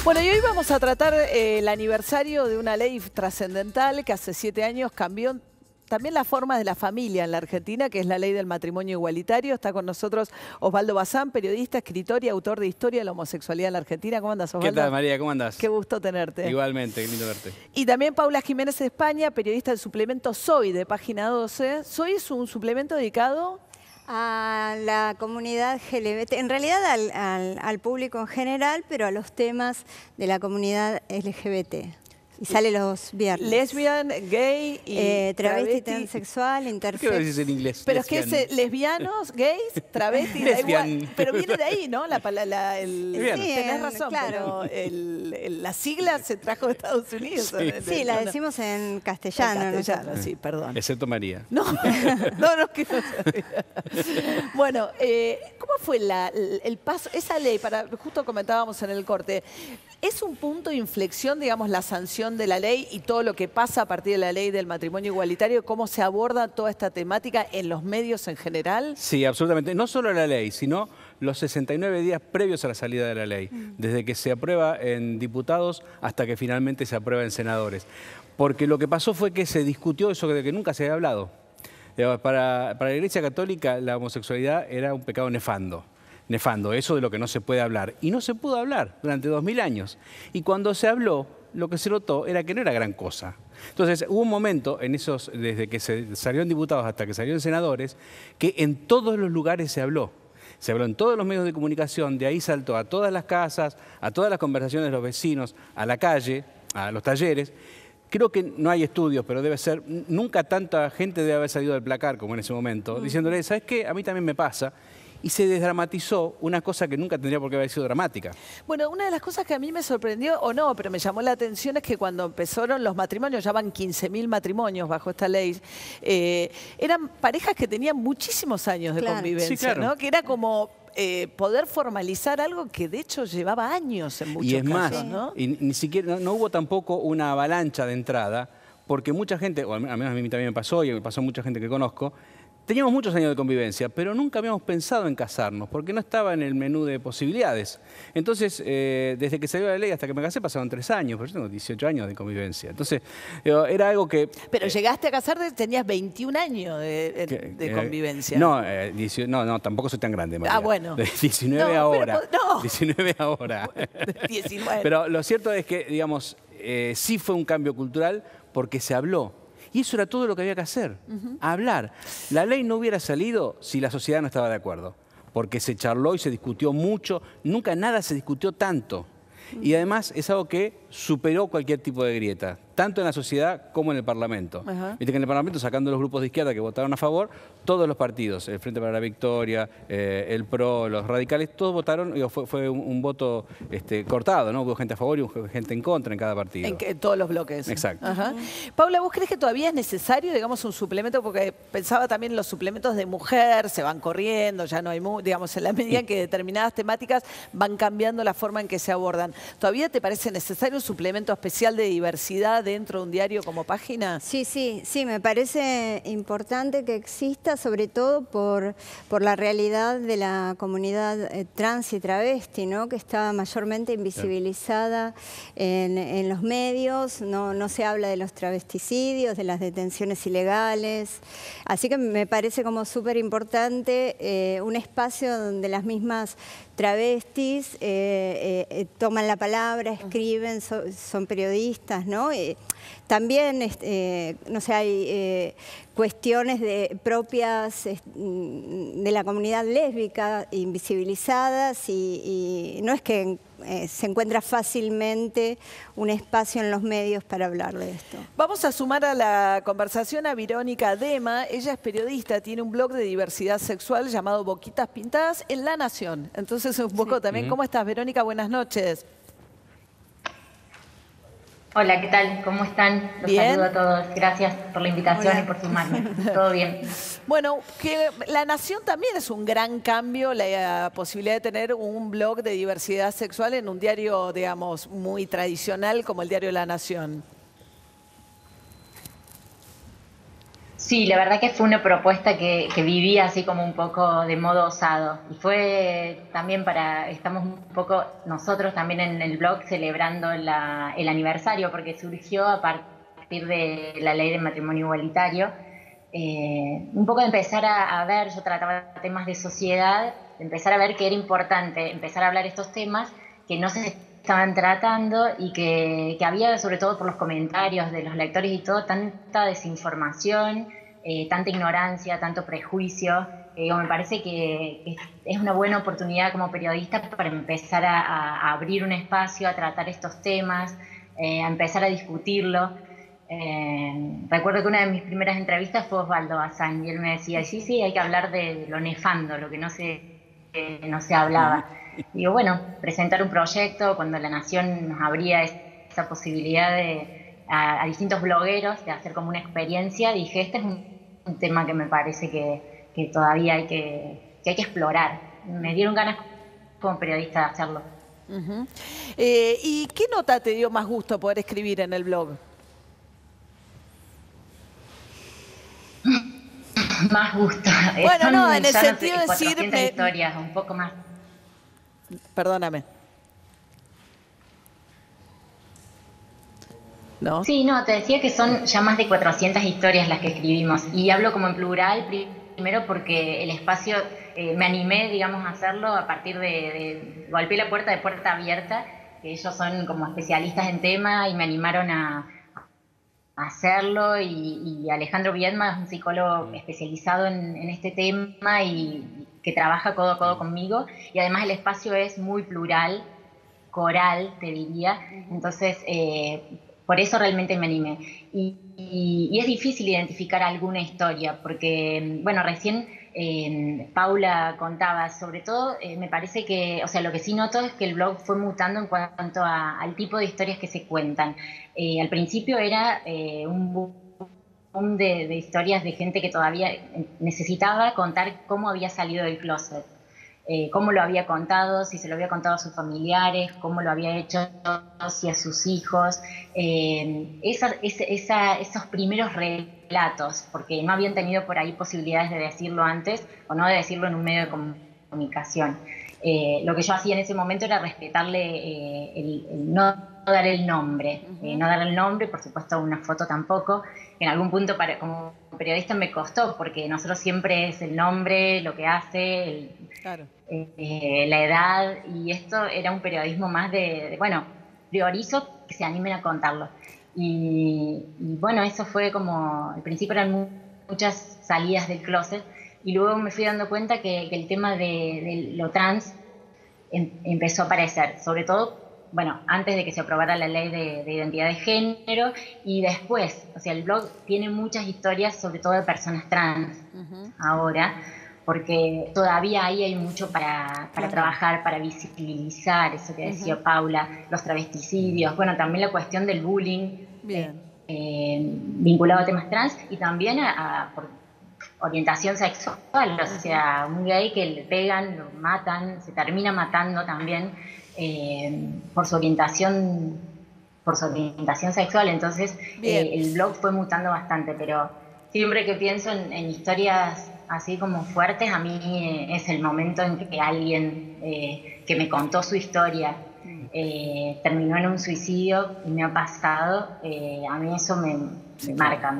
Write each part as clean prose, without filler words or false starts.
Bueno, y hoy vamos a tratar el aniversario de una ley trascendental que hace 7 años cambió también la forma de la familia en la Argentina, que es la ley del matrimonio igualitario. Está con nosotros Osvaldo Bazán, periodista, escritor y autor de Historia de la homosexualidad en la Argentina. ¿Cómo andas, Osvaldo? ¿Qué tal, María? ¿Cómo andás? Qué gusto tenerte. Igualmente, qué lindo verte. Y también Paula Jiménez de España, periodista del suplemento Soy de Página 12. Soy es un suplemento dedicado a la comunidad LGBT, en realidad al público en general, pero a los temas de la comunidad LGBT. Y sale los viernes. Lesbian, gay y travesti, transexual, intersex. ¿Qué lo dices en inglés? Pero lesbian. Es que es lesbianos, gays, travestis, da igual. Pero viene de ahí, ¿no? Tenés razón, claro. Pero la sigla se trajo de Estados Unidos. Sí, la decimos en castellano. En castellano, sí, perdón. Excepto María. No, que no sabía. Bueno, ¿cómo fue el paso? Esa ley, justo comentábamos en el corte, ¿es un punto de inflexión, digamos, la sanción de la ley y todo lo que pasa a partir de la ley del matrimonio igualitario? ¿Cómo se aborda toda esta temática en los medios en general? Sí, absolutamente. No solo la ley, sino los 69 días previos a la salida de la ley. Desde que se aprueba en diputados hasta que finalmente se aprueba en senadores. Porque lo que pasó fue que se discutió eso de que nunca se había hablado. Para la Iglesia Católica la homosexualidad era un pecado nefando, eso de lo que no se puede hablar. Y no se pudo hablar durante 2000 años. Y cuando se habló, lo que se notó era que no era gran cosa. Entonces hubo un momento, desde que se salió en diputados hasta que salió en senadores, que en todos los lugares se habló. Se habló en todos los medios de comunicación, de ahí saltó a todas las casas, a todas las conversaciones de los vecinos, a la calle, a los talleres. Creo que no hay estudios, pero debe ser, nunca tanta gente debe haber salido del placar como en ese momento, diciéndole, ¿sabes qué? A mí también me pasa. Y se desdramatizó una cosa que nunca tendría por qué haber sido dramática. Bueno, una de las cosas que a mí me sorprendió, o no, pero me llamó la atención, es que cuando empezaron los matrimonios, ya van 15.000 matrimonios bajo esta ley, eran parejas que tenían muchísimos años de convivencia, sí, claro, ¿no? Que era como poder formalizar algo que de hecho llevaba años en muchos casos. Y es más, ¿no? Y ni siquiera, no hubo tampoco una avalancha de entrada, porque mucha gente, o al menos a mí también me pasó, y me pasó a mucha gente que conozco, teníamos muchos años de convivencia, pero nunca habíamos pensado en casarnos, porque no estaba en el menú de posibilidades. Entonces, desde que salió la ley hasta que me casé pasaron 3 años, pero yo tengo 18 años de convivencia. Entonces, era algo que... Pero llegaste a casarte, tenías 21 años de convivencia. No, tampoco soy tan grande, María. Ah, bueno. 19 ahora. 19 ahora. 19. Pero lo cierto es que, digamos, sí fue un cambio cultural porque se habló. Y eso era todo lo que había que hacer, hablar. La ley no hubiera salido si la sociedad no estaba de acuerdo, porque se charló y se discutió mucho, nunca nada se discutió tanto. Y además es algo que superó cualquier tipo de grieta, tanto en la sociedad como en el Parlamento. Viste que en el Parlamento, sacando los grupos de izquierda que votaron a favor, todos los partidos, el Frente para la Victoria, el PRO, los radicales, todos votaron, fue un voto cortado, ¿no? Hubo gente a favor y hubo gente en contra en cada partido. En todos los bloques. Exacto. Paula, ¿vos crees que todavía es necesario, digamos, un suplemento? Porque pensaba también los suplementos de mujer se van corriendo, ya no hay, digamos, en la medida en que determinadas temáticas van cambiando la forma en que se abordan. ¿Todavía te parece necesario un suplemento especial de diversidad dentro de un diario como Página? Sí, me parece importante que exista, sobre todo por la realidad de la comunidad trans y travesti, ¿no? Que está mayormente invisibilizada en los medios, no se habla de los travesticidios, de las detenciones ilegales, así que me parece como súper importante un espacio donde las mismas travestis toman la palabra, escriben, son periodistas, ¿no? También, no sé, hay cuestiones propias de la comunidad lésbica invisibilizadas y no es que se encuentra fácilmente un espacio en los medios para hablar de esto. Vamos a sumar a la conversación a Verónica Dema. Ella es periodista, tiene un blog de diversidad sexual llamado Boquitas Pintadas en La Nación. Entonces, un poco también, ¿cómo estás, Verónica? Buenas noches. Hola, ¿qué tal? ¿Cómo están? Los bien. Saludo a todos. Gracias por la invitación y por sumarme. Todo bien. Bueno, que La Nación también es un gran cambio, la posibilidad de tener un blog de diversidad sexual en un diario, digamos, muy tradicional como el diario La Nación. Sí, la verdad que fue una propuesta que viví así como un poco de modo osado. Y fue también estamos un poco nosotros también en el blog celebrando el aniversario, porque surgió a partir de la ley de matrimonio igualitario. Un poco de empezar a ver, yo trataba temas de sociedad, de empezar a ver que era importante empezar a hablar estos temas que no se estaban tratando y que había, sobre todo por los comentarios de los lectores y todo, tanta desinformación, tanta ignorancia, tanto prejuicio. Me parece que es una buena oportunidad como periodista para empezar a abrir un espacio, a tratar estos temas, a empezar a discutirlo. Recuerdo que una de mis primeras entrevistas fue Osvaldo Bazán y él me decía, sí, hay que hablar de lo nefando, lo que no se hablaba. Digo, bueno, presentar un proyecto cuando La Nación nos abría esa posibilidad a distintos blogueros de hacer como una experiencia, dije, este es un tema que me parece que todavía hay que explorar. Me dieron ganas como periodista de hacerlo. ¿Y qué nota te dio más gusto poder escribir en el blog? Más gusto. Bueno, no, en el sentido de decir... historias, un poco más. Perdóname. ¿No? Sí, no, te decía que son ya más de 400 historias las que escribimos. Y hablo como en plural, primero porque el espacio, me animé, digamos, a hacerlo a partir golpeé la puerta de Puerta Abierta, que ellos son como especialistas en tema y me animaron a hacerlo. Y Alejandro Viedma es un psicólogo especializado en este tema y que trabaja codo a codo conmigo. Y además el espacio es muy plural, coral, te diría. Entonces... por eso realmente me animé. Y es difícil identificar alguna historia, porque, bueno, recién Paula contaba, sobre todo, me parece que, o sea, lo que sí noto es que el blog fue mutando en cuanto al tipo de historias que se cuentan. Al principio era un boom de historias de gente que todavía necesitaba contar cómo había salido del closet. Cómo lo había contado, si se lo había contado a sus familiares, cómo lo había hecho si a sus hijos, esos primeros relatos, porque no habían tenido por ahí posibilidades de decirlo antes o no de decirlo en un medio de comunicación. Lo que yo hacía en ese momento era respetarle el no dar el nombre, no dar el nombre, por supuesto una foto tampoco. En algún punto como periodista me costó, porque nosotros siempre es el nombre, lo que hace, claro. La edad, y esto era un periodismo más bueno, priorizo que se animen a contarlo. Y bueno, eso fue como, al principio eran muchas salidas del closet, y luego me fui dando cuenta que el tema de lo trans empezó a aparecer, sobre todo, bueno, antes de que se aprobara la ley de identidad de género, y después, o sea, el blog tiene muchas historias, sobre todo de personas trans ahora, porque todavía ahí hay mucho para trabajar, para visibilizar, eso que decía Paula, los travesticidios, bueno, también la cuestión del bullying vinculado a temas trans, y también por orientación sexual, o sea, un gay que le pegan, lo matan, se termina matando también por su orientación sexual. Entonces el blog fue mutando bastante, pero siempre que pienso en historias así como fuertes, a mí es el momento en que alguien que me contó su historia terminó en un suicidio y me ha pasado, a mí eso me marca.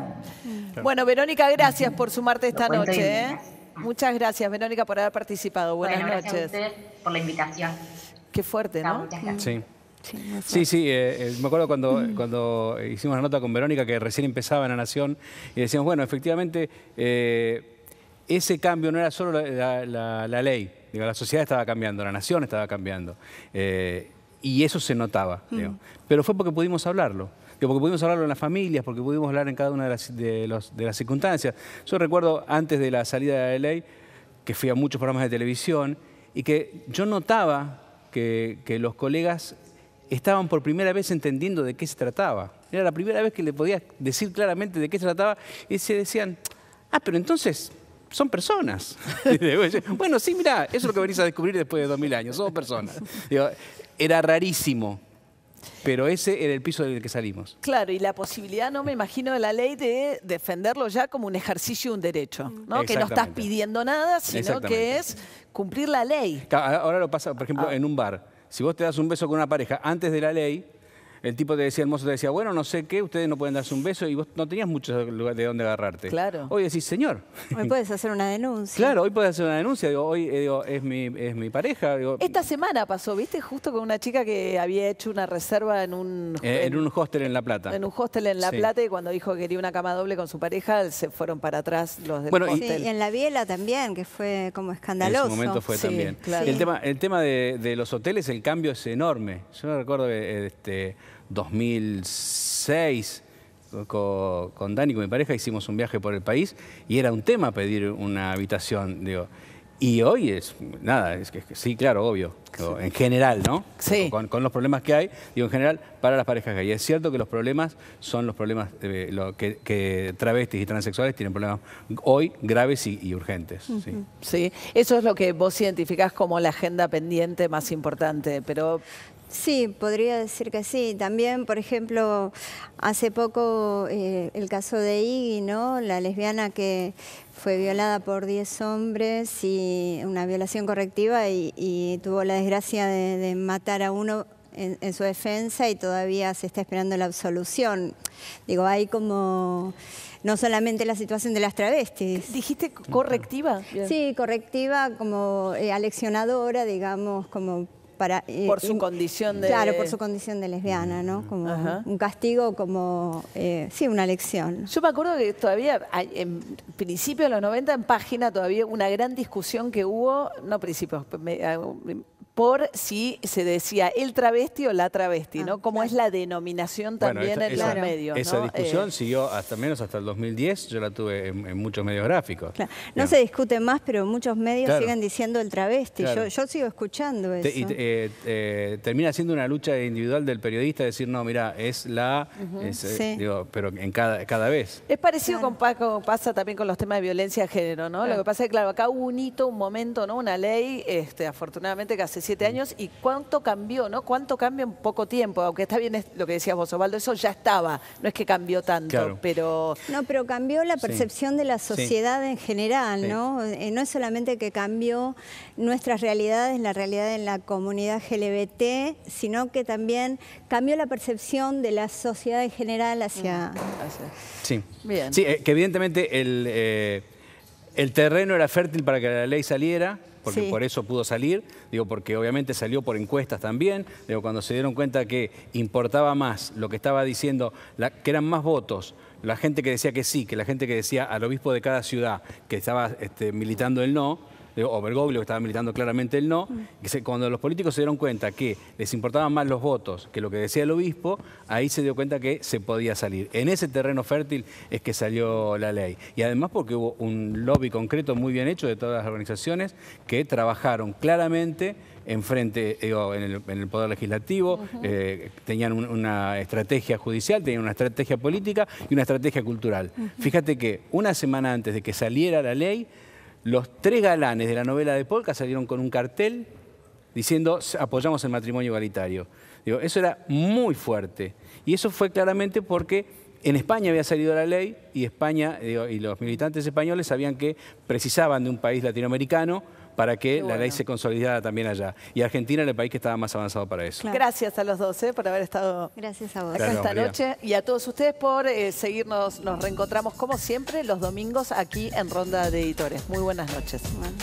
Bueno, Verónica, gracias por sumarte esta noche. Muchas gracias, Verónica, por haber participado. Buenas noches. Gracias a ustedes por la invitación. Qué fuerte, ¿no? Muchas gracias. Sí, me acuerdo cuando hicimos la nota con Verónica, que recién empezaba en La Nación, y decíamos, bueno, efectivamente, ese cambio no era solo la ley, digo, la sociedad estaba cambiando, la nación estaba cambiando, y eso se notaba, digo. Pero fue porque pudimos hablarlo. Porque pudimos hablarlo en las familias, porque pudimos hablar en cada una de las circunstancias. Yo recuerdo, antes de la salida de la ley, que fui a muchos programas de televisión, y que yo notaba que los colegas estaban por primera vez entendiendo de qué se trataba. Era la primera vez que le podía decir claramente de qué se trataba, y se decían, pero entonces son personas. Bueno, sí, mirá, eso es lo que venís a descubrir después de 2000 años, somos personas. Digo, era rarísimo pero ese era el piso del que salimos. Claro, y la posibilidad, no me imagino, de la ley de defenderlo ya como un ejercicio de un derecho, ¿no? Que no estás pidiendo nada, sino que es cumplir la ley. Ahora lo pasa, por ejemplo, en un bar. Si vos te das un beso con una pareja antes de la ley, el tipo te decía, el mozo te decía, bueno, no sé qué, ustedes no pueden darse un beso y vos no tenías mucho de dónde agarrarte. Claro. Hoy decís, señor. Hoy puedes hacer una denuncia. Claro, hoy puedes hacer una denuncia. Digo, hoy es mi pareja. Digo, Esta semana pasó, ¿viste? Justo con una chica que había hecho una reserva en un hostel en La Plata. En un hostel en La Plata, y cuando dijo que quería una cama doble con su pareja, se fueron para atrás los del hostel. Sí, y en La Biela también, que fue como escandaloso. En su momento fue también. Claro. El tema de los hoteles, el cambio es enorme. Yo me recuerdo que 2006, con Dani, con mi pareja, hicimos un viaje por el país y era un tema pedir una habitación, digo. Y hoy es, nada, es que sí, claro, obvio, en general, ¿no? Sí. Con los problemas que hay, digo, en general, para las parejas gay. Es cierto que los problemas son los problemas que travestis y transexuales tienen problemas hoy graves y urgentes. Sí. Sí, eso es lo que vos identificás como la agenda pendiente más importante, pero... Sí, podría decir que sí. También, por ejemplo, hace poco el caso de Iggy, ¿no? La lesbiana que fue violada por 10 hombres y una violación correctiva y tuvo la desgracia de matar a uno en su defensa y todavía se está esperando la absolución. Digo, hay como... No solamente la situación de las travestis. ¿Dijiste correctiva? Bien. Sí, correctiva, como aleccionadora, digamos, como... por su condición de... Claro, por su condición de lesbiana, ¿no? Como un castigo, como, sí, una lección. Yo me acuerdo que todavía, en principio de los 90, en Página, todavía una gran discusión que hubo, no principios, por si se decía el travesti o la travesti, ¿no? Como es la denominación también en los medios, ¿no? Esa discusión siguió hasta el 2010, yo la tuve en muchos medios gráficos. Claro. No se discute más, pero muchos medios siguen diciendo el travesti. Claro. Yo sigo escuchando eso. Termina siendo una lucha individual del periodista, decir, no, mira, es la... digo, pero en cada vez. Es parecido con Paco, pasa también con los temas de violencia de género, ¿no? Lo que pasa es que, claro, acá hubo un hito, un momento, ¿no? Una ley, afortunadamente, que hace 7 años, y cuánto cambió, ¿no? Cuánto cambia en poco tiempo, aunque está bien lo que decías vos, Osvaldo, eso ya estaba, no es que cambió tanto, pero... No, pero cambió la percepción de la sociedad en general, ¿no? No es solamente que cambió nuestras realidades, la realidad en la comunidad LGBT, sino que también cambió la percepción de la sociedad en general hacia... Sí, bien. Sí, que evidentemente el terreno era fértil para que la ley saliera, porque por eso pudo salir, digo, porque obviamente salió por encuestas también, digo, cuando se dieron cuenta que importaba más lo que estaba diciendo, que eran más votos, la gente que decía que sí, que la gente que decía al obispo de cada ciudad que estaba militando el no, o Bergoglio que estaba militando claramente el no, cuando los políticos se dieron cuenta que les importaban más los votos que lo que decía el obispo, ahí se dio cuenta que se podía salir. En ese terreno fértil es que salió la ley. Y además porque hubo un lobby concreto muy bien hecho de todas las organizaciones que trabajaron claramente enfrente, en el Poder Legislativo, tenían una estrategia judicial, tenían una estrategia política y una estrategia cultural. Fíjate que una semana antes de que saliera la ley, los 3 galanes de la novela de Polka salieron con un cartel diciendo apoyamos el matrimonio igualitario. Digo, eso era muy fuerte. Y eso fue claramente porque en España había salido la ley y España, y los militantes españoles sabían que precisaban de un país latinoamericano para que la ley se consolidara también allá. Y Argentina era el país que estaba más avanzado para eso. Claro. Gracias a los dos por haber estado acá esta noche. Y a todos ustedes por seguirnos. Nos reencontramos como siempre los domingos aquí en Ronda de Editores. Muy buenas noches. Bueno.